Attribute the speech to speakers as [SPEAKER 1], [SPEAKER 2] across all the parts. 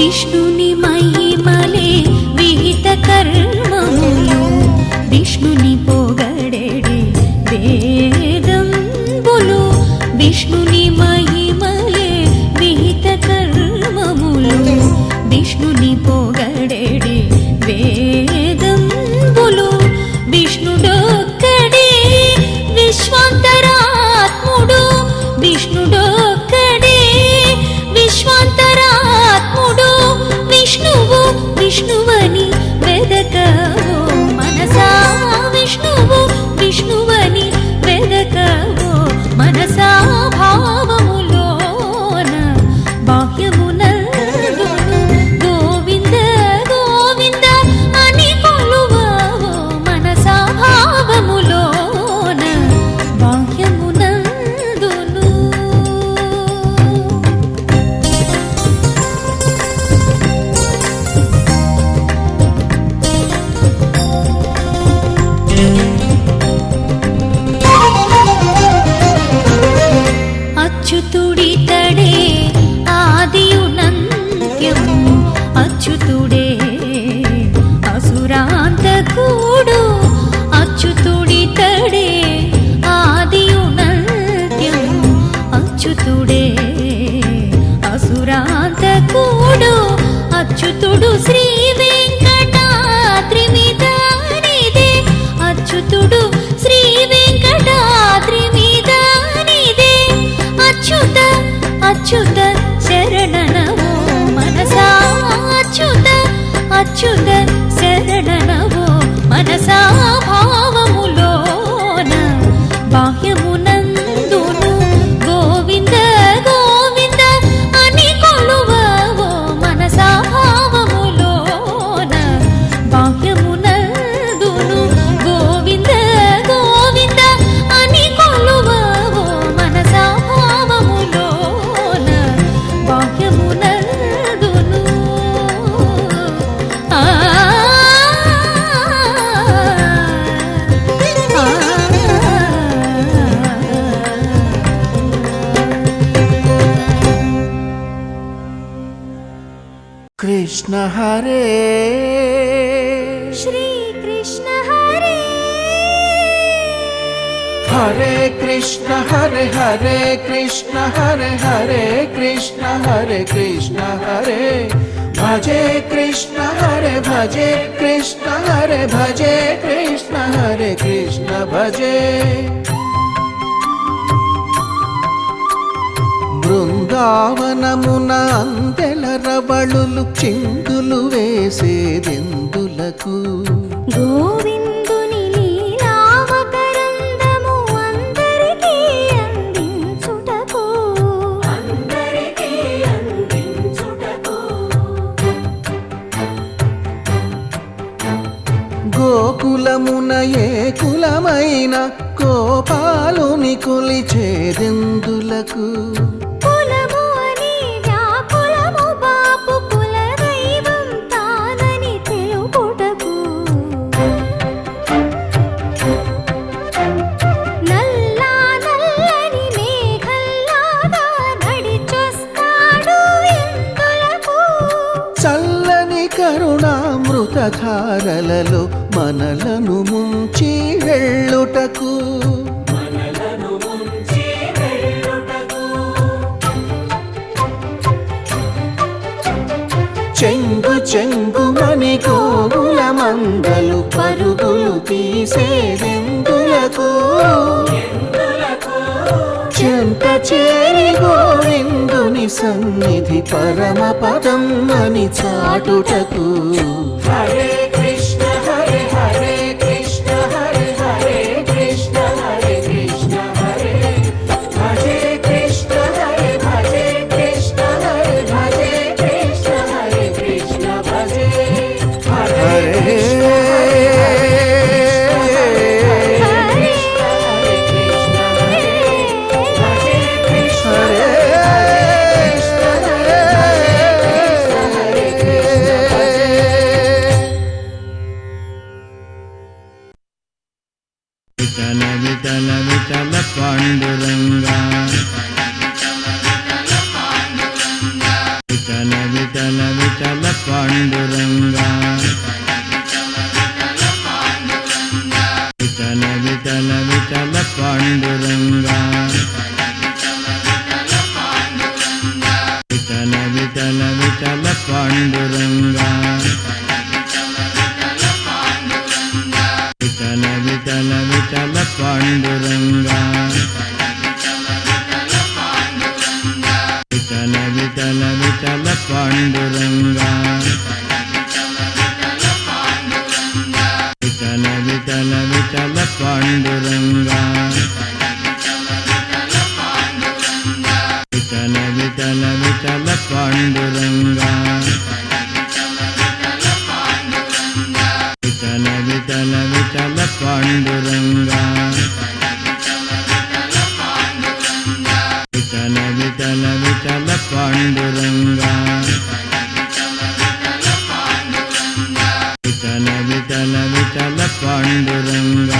[SPEAKER 1] విష్ణుని మహిమలే విహిత కర్మములు విష్ణుని పొగడెడి వేదంబులు విష్ణుని మహిమలే విహిత కర్మములు విష్ణుని పొగడెడి వేదంబులు విష్ణుడొక్కడే విశ్వాంతరాత్ముడు విష్ణుడొక్కడే విశ్వాంతరాత్ముడు విష్ణువు విష్ణువని వెదకవో మనసా విష్ణువు విష్ణువని వెదకవో మనసా భావములోన బాహ్యమునందు గోవింద గోవింద అని కొలువవో మనసా భావములోన బాహ్యమునందును. అచ్యుతుడితడే ఆదియునంత్యము అచ్యుతుడే అసురాంతకుడు అచ్యుతుడితడే ఆదియునంత్యము అచ్యుతుడే అసురాంతకుడు అచ్యుతుడు శ్రీ వెంకటాద్రి మీదనిదే అచ్యుతుడు శ్రీ వెంకటాద్రి మీదనిదే అచ్యుత అచ్యుత శరణనవో మనసా అచ్యుత అచ్యుత శరణనవో మనసా భావములోన బాహ్యమునందును గోవింద గోవింద అని కొలువవో మనసా భావములోన బాహ్యమునందును గోవింద గోవింద అని కొలువవో మనసా భావములోన బాహ్యమునందును. ఆ
[SPEAKER 2] కృష్ణ హరే
[SPEAKER 1] శ్రీ కృష్ణ హరే
[SPEAKER 2] హరే కృష్ణ హరే హరే కృష్ణ హరే హరే కృష్ణ హరే కృష్ణ హరే భజే కృష్ణ హరే భజే కృష్ణ హరే భజే కృష్ణ హరే కృష్ణ భజే. బృందావనమున అందెల రవళులు చిందులు వేసేదెందులకు
[SPEAKER 1] గోవిందుని లీలావతరందము అందరికీ అందించుటకు
[SPEAKER 2] గోకులమున ఏ కులమైన గోపాలుని కొలిచేదెందులకు
[SPEAKER 1] కులము అని వ్యాకులము బాపు కులదైవం తానని తెలుపుటకు నల్లా నల్లని మేఘల్లాగా నడిచొస్తాడు ఎందులకు
[SPEAKER 2] చల్లని కరుణామృతధారలలో మనలను ముంచి వెళ్ళుటకు చెంగు చెంగుమని గోవుల మందలు పరుగులు తీసేదెందులకు చెంత చేరి గోవిందుని సన్నిధి పరమ పదం అని చాటుటకు హరే కృష్ణ హరే హరే కృష్ణ హరే హరే కృష్ణ హరే కృష్ణ హరే భజే కృష్ణ హరే భజే కృష్ణ హరే భజే కృష్ణ హరే కృష్ణ భజే హరే
[SPEAKER 3] విఠల పాండురంగా విఠల విఠల విఠల పాండురంగా విఠల విఠల విఠల పాండురంగా విఠల విఠల విఠల పాండురంగా విఠల విఠల విఠల పాండురంగా విఠల విఠల విఠల పాండురంగా విఠల విఠల విఠల పాండురంగా విఠల విఠల విఠల పాండురంగా విఠల విఠల విఠల పాండురంగా విఠల విఠల విఠల పాండురంగా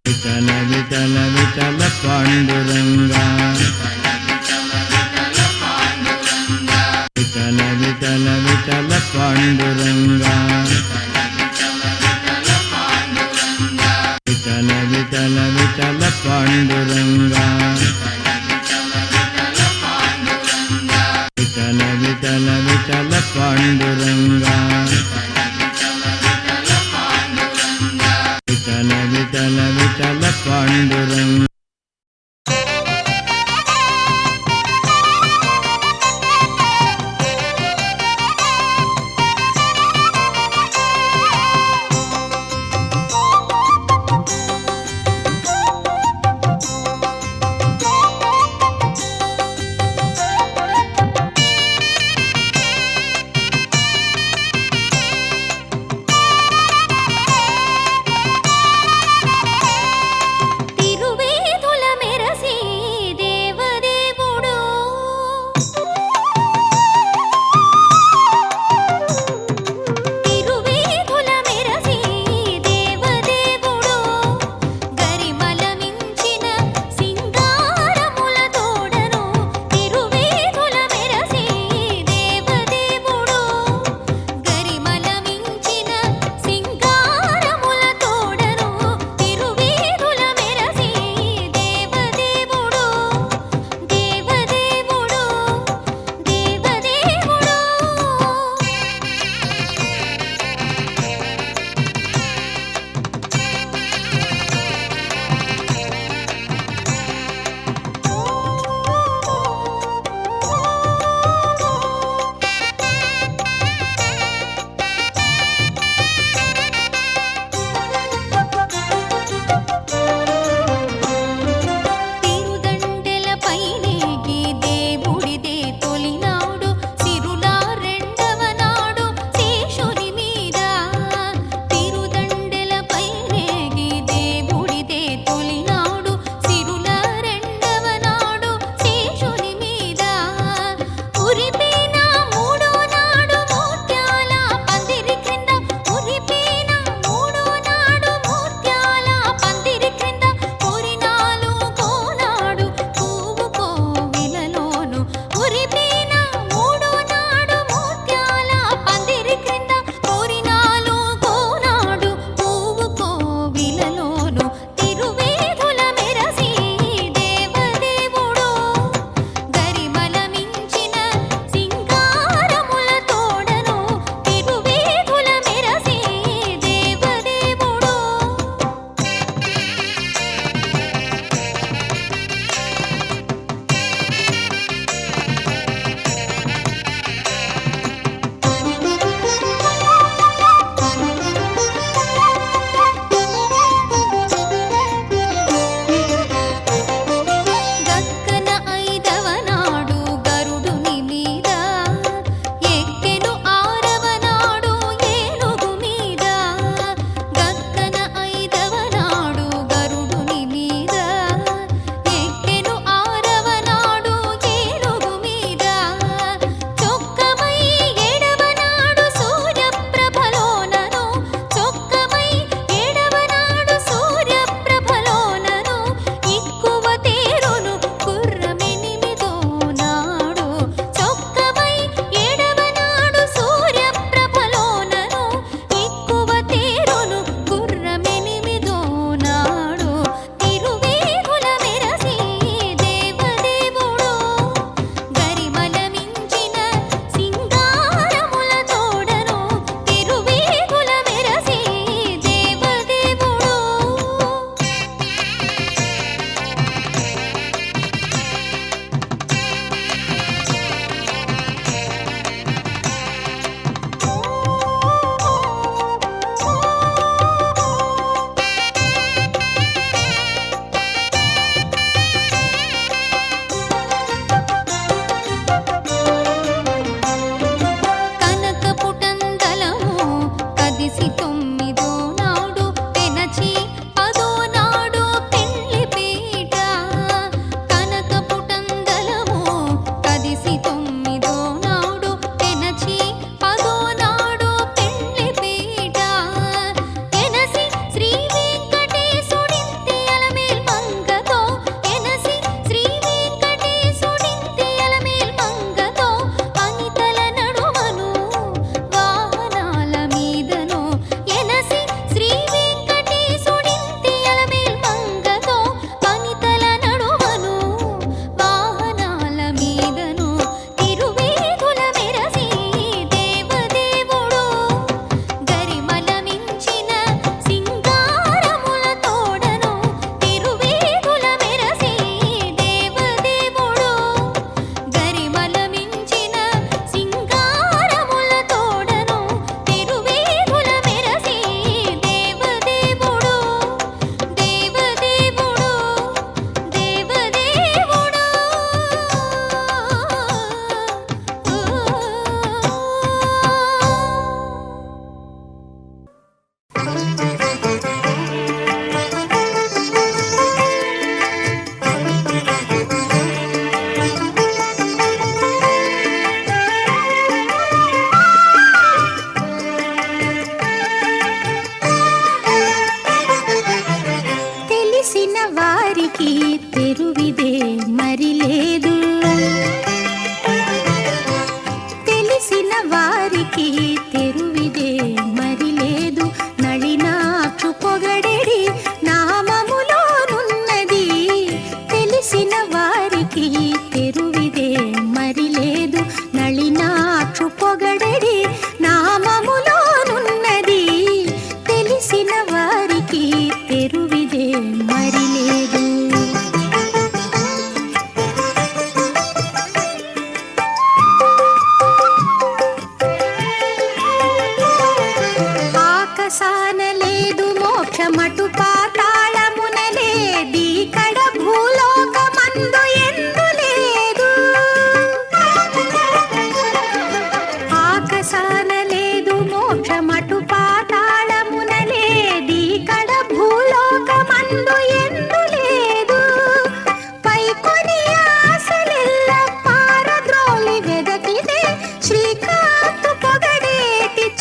[SPEAKER 3] విఠల విఠల విఠల పాండురంగా విఠల విఠల విఠల పాండురంగా విఠల విఠల విఠల పాండురంగా విఠల విఠల విఠల పాండురంగా విఠల విఠల విఠల పాండురంగా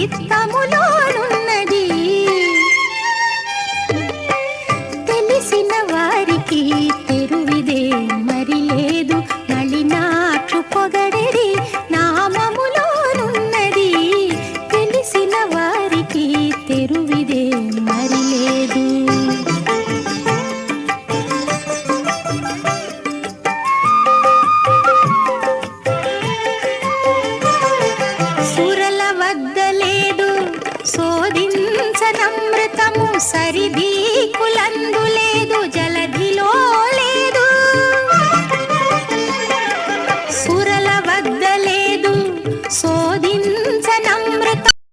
[SPEAKER 1] చిత్తములోనున్నది. తెలిసిన వారికి తెరువిదే మరి లేదు, నళినాక్షు పొగడెడి నామములోనున్నది. తెలిసిన వారికి తెరువిదే మరి లేదు. సురల వద్ద లేదు శోధించనమృతము సరిది